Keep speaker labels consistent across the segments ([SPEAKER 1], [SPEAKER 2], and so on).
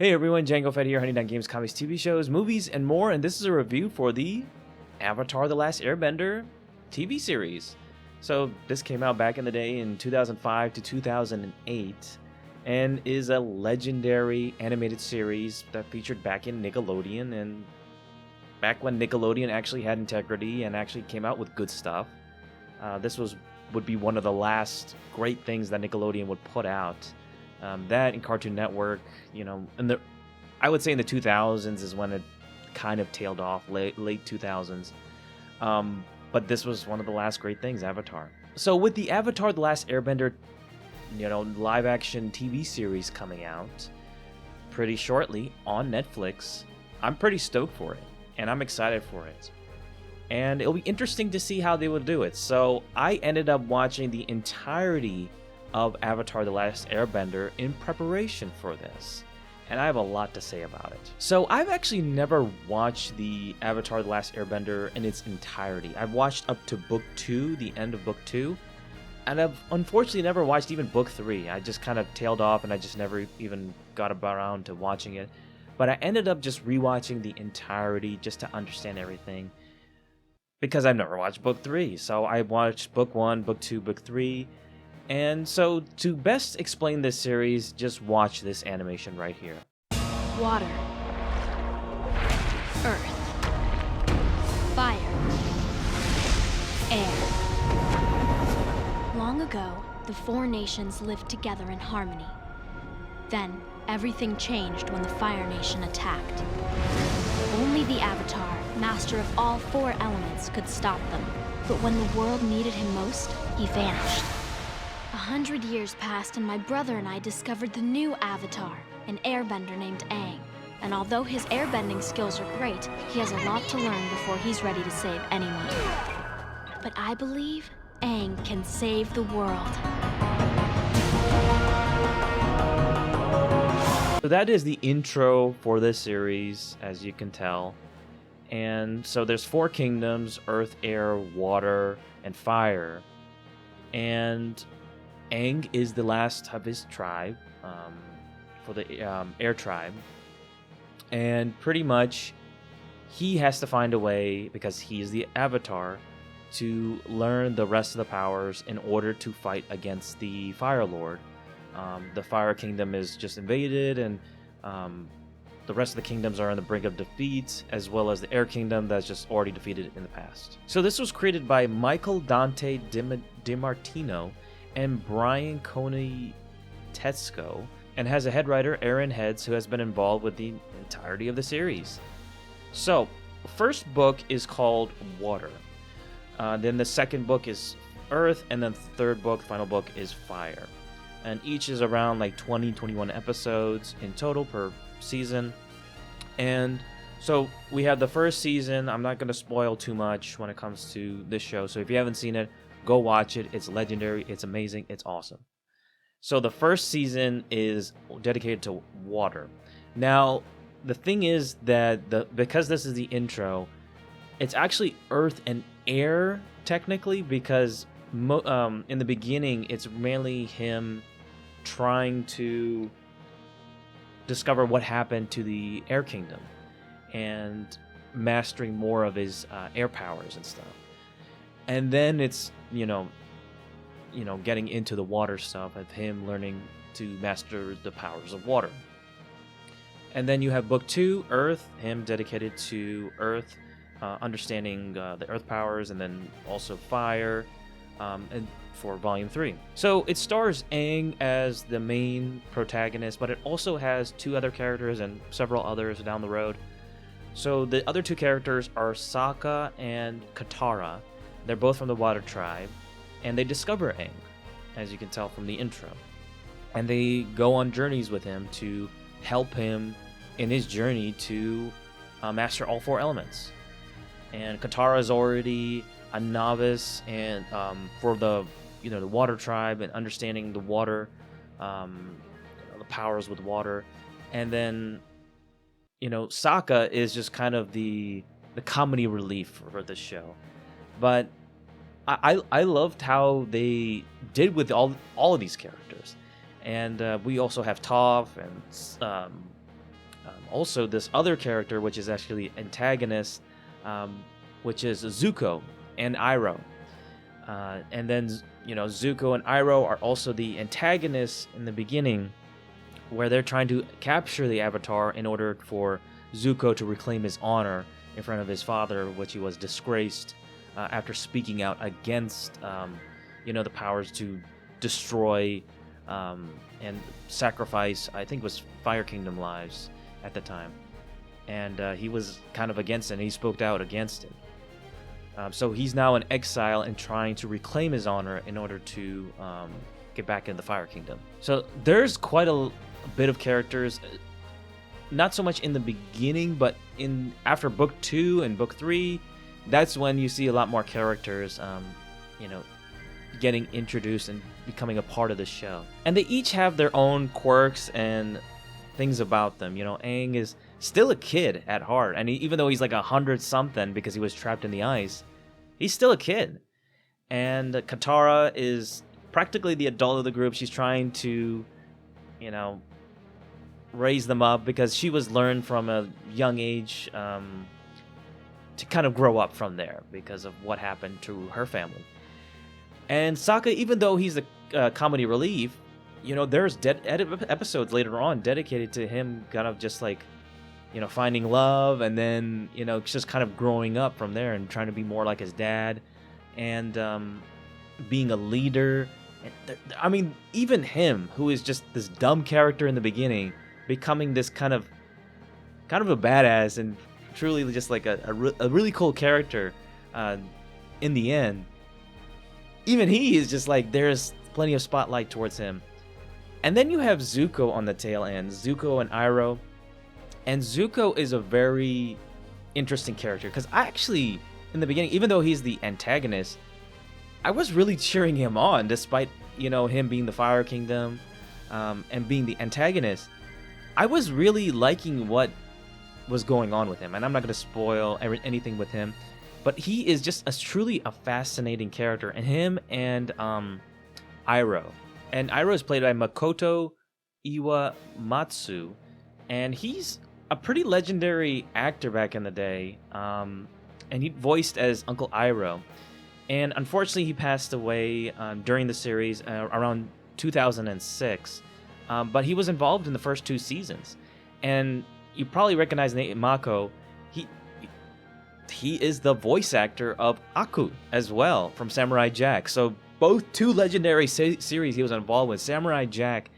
[SPEAKER 1] Hey everyone, Django Fett here, Honey Games, Comics, TV shows, movies, and more, and this is a review for the Avatar: The Last Airbender TV series. So this came out back in the day in 2005 to 2008, and is a legendary animated series that featured back in Nickelodeon, and back when Nickelodeon actually had integrity and actually came out with good stuff. This would be one of the last great things that Nickelodeon would put out. That and Cartoon Network, I would say in the 2000s is when it kind of tailed off, late 2000s. But this was one of the last great things, Avatar. So with the Avatar: The Last Airbender, live action TV series coming out pretty shortly on Netflix, I'm pretty stoked for it, and I'm excited for it. And it'll be interesting to see how they will do it. So I ended up watching the entirety of Avatar: The Last Airbender in preparation for this, and I have a lot to say about it. So I've actually never watched the Avatar: The Last Airbender in its entirety. I've watched up to book 2, the end of book 2, and I've unfortunately never watched even book 3. I just kind of tailed off and I just never even got around to watching it. But I ended up just rewatching the entirety just to understand everything, because I've never watched book 3. So I watched book 1, book 2, book 3. And so, to best explain this series, just watch this animation right here.
[SPEAKER 2] Water. Earth. Fire. Air. Long ago, the four nations lived together in harmony. Then, everything changed when the Fire Nation attacked. Only the Avatar, master of all four elements, could stop them. But when the world needed him most, he vanished. 100 years passed and my brother and I discovered the new Avatar, an airbender named Aang. And although his airbending skills are great, he has a lot to learn before he's ready to save anyone. But I believe Aang can save the world.
[SPEAKER 1] So that is the intro for this series, as you can tell. And so there's 4 kingdoms: Earth, Air, Water, and Fire. And Aang is the last of his tribe, for the Air tribe, and pretty much he has to find a way, because he's the Avatar, to learn the rest of the powers in order to fight against the Fire Lord. The Fire Kingdom is just invaded, and the rest of the kingdoms are on the brink of defeat, as well as the Air Kingdom that's just already defeated in the past. So this was created by Michael Dante DiMartino and Brian Coney Tetsko, and has a head writer, Aaron Heads, who has been involved with the entirety of the series. So, first book is called Water. Then the second book is Earth, and then the third book, final book, is Fire. And each is around like 21 episodes in total per season. And so we have the first season. I'm not going to spoil too much when it comes to this show, so if you haven't seen it, go watch it. It's legendary, it's amazing, it's awesome. So the first season is dedicated to water. Now, the thing is that because this is the intro, it's actually Earth and Air technically, because in the beginning it's mainly him trying to discover what happened to the Air Kingdom and mastering more of his air powers and stuff. And then it's getting into the water stuff of him learning to master the powers of water. And then you have book 2, Earth, him dedicated to Earth, understanding the Earth powers, and then also Fire, and for volume 3. So it stars Aang as the main protagonist, but it also has 2 other characters and several others down the road. So the other 2 characters are Sokka and Katara. They're both from the Water Tribe, and they discover Aang, as you can tell from the intro. And they go on journeys with him to help him in his journey to master all 4 elements. And Katara is already a novice and for the the Water Tribe, and understanding the water, the powers with water. And then Sokka is just kind of the comedy relief for this show. But I loved how they did with all of these characters. And we also have Toph and Also, this other character, which is actually antagonist, which is Zuko and Iroh. And then, Zuko and Iroh are also the antagonists in the beginning, where they're trying to capture the Avatar in order for Zuko to reclaim his honor in front of his father, which he was disgraced after speaking out against, the powers to destroy and sacrifice, I think it was Fire Kingdom lives at the time. And he was kind of against it, and he spoke out against it. So he's now in exile and trying to reclaim his honor in order to get back into the Fire Kingdom. So there's quite a bit of characters, not so much in the beginning, but after book 2 and book 3, that's when you see a lot more characters, getting introduced and becoming a part of the show. And they each have their own quirks and things about them. Aang is still a kid at heart, and even though he's like 100-something because he was trapped in the ice, he's still a kid. And Katara is practically the adult of the group. She's trying to, raise them up because she was learned from a young age to kind of grow up from there because of what happened to her family. And Sokka, even though he's a comedy relief, there's episodes later on dedicated to him kind of just like, finding love, and then, just kind of growing up from there and trying to be more like his dad, and being a leader. I mean, even him, who is just this dumb character in the beginning, becoming this kind of a badass and truly just like a really cool character in the end. Even he is just like, there's plenty of spotlight towards him. And then you have Zuko on the tail end, Zuko and Iroh. And Zuko is a very interesting character because I actually, in the beginning, even though he's the antagonist, I was really cheering him on despite, him being the Fire Kingdom and being the antagonist. I was really liking what was going on with him, and I'm not going to spoil anything with him, but he is just truly a fascinating character. And him and Iroh. And Iroh is played by Makoto Iwamatsu, and he's a pretty legendary actor back in the day, and he voiced as Uncle Iroh. And unfortunately, he passed away during the series around 2006, but he was involved in the first 2 seasons. And you probably recognize the name Mako. He is the voice actor of Aku as well from Samurai Jack. So both 2 legendary series he was involved with, Samurai Jack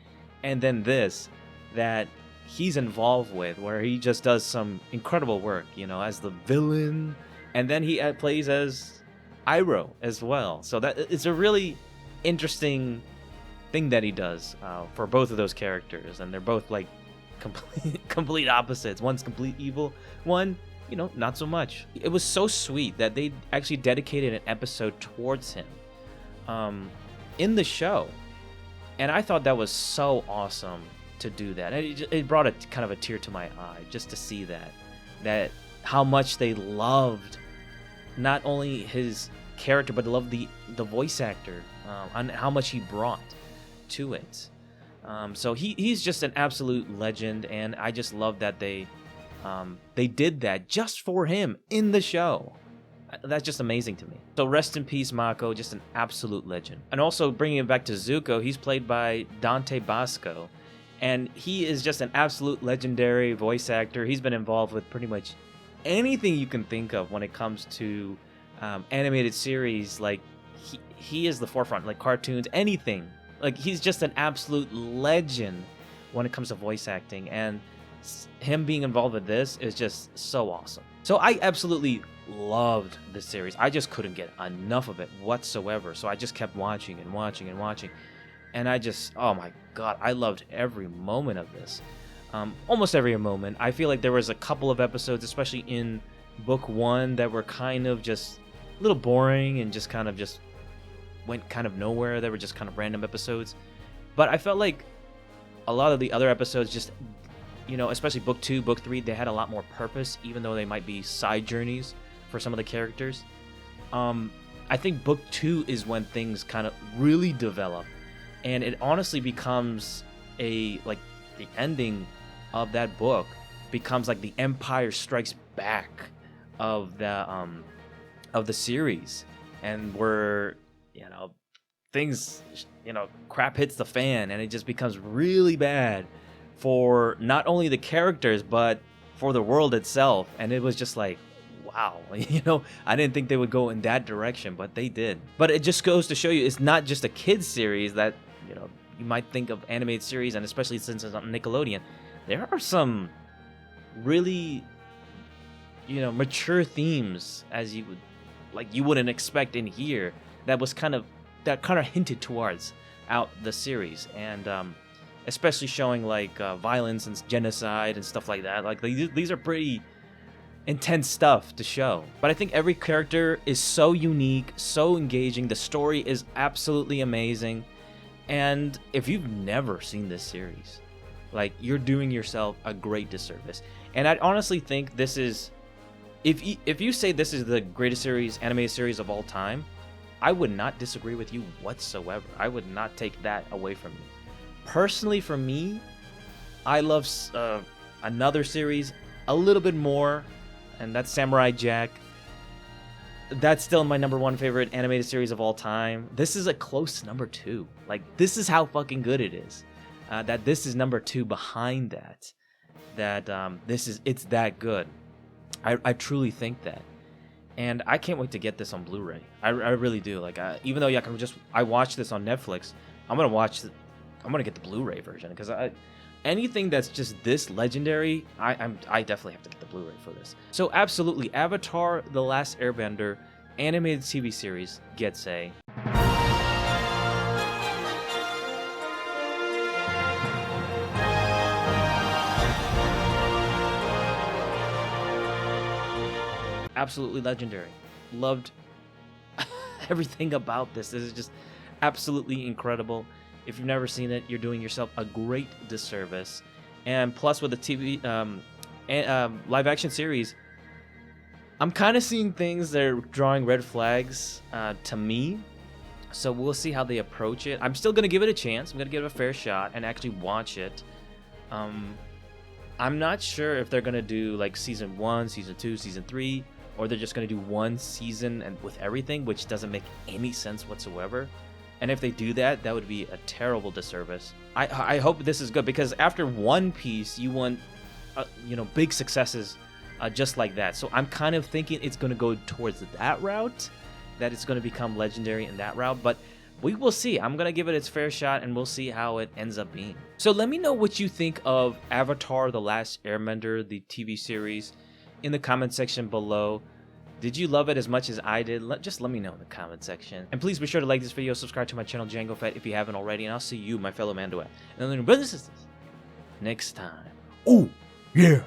[SPEAKER 1] and then this, that he's involved with, where he just does some incredible work, as the villain, and then he plays as Iroh as well. So that it's a really interesting thing that he does for both of those characters, and they're both like complete opposites. One's complete evil, one, not so much. It was so sweet that they actually dedicated an episode towards him in the show, and I thought that was so awesome to do that. It brought a kind of a tear to my eye just to see that how much they loved not only his character, but loved the voice actor and how much he brought to it. So he's just an absolute legend, and I just love that they did that just for him in the show. That's just amazing to me. So rest in peace, Mako, just an absolute legend. And also bringing it back to Zuko, he's played by Dante Basco, and he is just an absolute legendary voice actor. He's been involved with pretty much anything you can think of when it comes to animated series. Like he is the forefront, like cartoons, anything. Like he's just an absolute legend when it comes to voice acting, and him being involved with this is just so awesome. So I absolutely loved this series. I just couldn't get enough of it whatsoever. So I just kept watching and watching and watching, and I just, oh my god, I loved every moment of this. Almost every moment. I feel like there was a couple of episodes, especially in book 1, that were kind of just a little boring and just kind of just went kind of nowhere. They were just kind of random episodes. But I felt like a lot of the other episodes just, especially book 2, book 3, they had a lot more purpose, even though they might be side journeys for some of the characters. I think book 2 is when things kind of really develop, and it honestly becomes the ending of that book becomes like the Empire Strikes Back of the series, and where things crap hits the fan, and it just becomes really bad for not only the characters but for the world itself. And it was just like, wow, I didn't think they would go in that direction, but they did. But it just goes to show you, it's not just a kids series that you might think of animated series, and especially since it's on Nickelodeon, there are some really mature themes, as you wouldn't expect in here, that kind of hinted towards out the series, and especially showing like violence and genocide and stuff like that. Like these are pretty intense stuff to show. But I think every character is so unique, so engaging. The story is absolutely amazing. And if you've never seen this series, like, you're doing yourself a great disservice. And I honestly think this is, if you say this is the greatest animated series of all time, I would not disagree with you whatsoever. I would not take that away from you. Personally, for me, I love another series a little bit more, and that's Samurai Jack. That's still my #1 favorite animated series of all time. This is a close #2. Like, this is how fucking good it is. That this is #2 behind that. It's that good. I truly think that. And I can't wait to get this on Blu-ray. I really do. Like, even though I watched this on Netflix, I'm gonna get the Blu-ray version, because anything that's just this legendary, I definitely have to get the Blu-ray for this. So absolutely, Avatar: The Last Airbender animated TV series gets a absolutely legendary. Loved everything about this. This is just absolutely incredible. If you've never seen it, you're doing yourself a great disservice. And plus, with the TV live action series, I'm kind of seeing things that are drawing red flags to me. So we'll see how they approach it. I'm still going to give it a chance. I'm going to give it a fair shot and actually watch it. I'm not sure if they're going to do like season 1, season 2, season 3, or they're just going to do one season and with everything, which doesn't make any sense whatsoever. And if they do that, that would be a terrible disservice. I hope this is good, because after One Piece, you want big successes just like that. So I'm kind of thinking it's going to go towards that route, that it's going to become legendary in that route. But we will see. I'm going to give it its fair shot, and we'll see how it ends up being. So let me know what you think of Avatar: The Last Airbender, the TV series, in the comment section below. Did you love it as much as I did? Just let me know in the comment section. And please be sure to like this video, subscribe to my channel, Django Fett, if you haven't already. And I'll see you, my fellow Mandoat, and then brothers and sisters, next time. Oh, yeah.